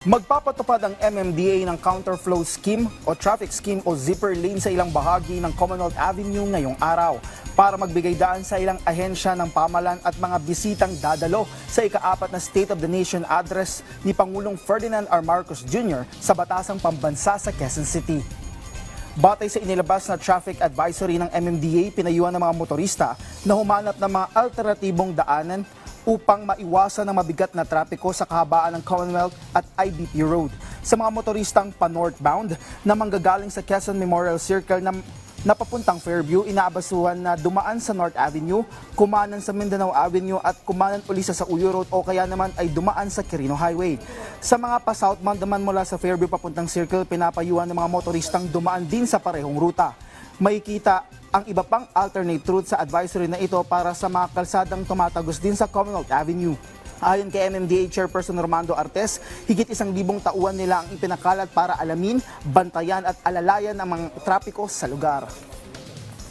Magpapatupad ang MMDA ng counterflow scheme o traffic scheme o zipper lane sa ilang bahagi ng Commonwealth Avenue ngayong araw para magbigay daan sa ilang ahensya ng pamahalaan at mga bisitang dadalo sa ika-4 na State of the Nation address ni Pangulong Ferdinand R. Marcos Jr. sa Batasang Pambansa sa Quezon City. Batay sa inilabas na traffic advisory ng MMDA, pinayuhan ng mga motorista na humanap ng mga alternatibong daanan upang maiwasan ang mabigat na trapiko sa kahabaan ng Commonwealth at IBP Road. Sa mga motoristang pa-northbound na manggagaling sa Quezon Memorial Circle na napapuntang Fairview, inaabasuhan na dumaan sa North Avenue, kumanan sa Mindanao Avenue at kumanan uli sa Uyo Road o kaya naman ay dumaan sa Quirino Highway. Sa mga pa-southbound naman mula sa Fairview papuntang Circle, pinapayuhan ng mga motoristang dumaan din sa parehong ruta. Makikita ang iba pang alternate route sa advisory na ito para sa mga kalsadang tumatagos din sa Commonwealth Avenue. Ayon kay MMDA Chairperson Normando Artes, higit 1,000 tauhan nila ang ipinakalat para alamin, bantayan at alalayan ang mga trapiko sa lugar.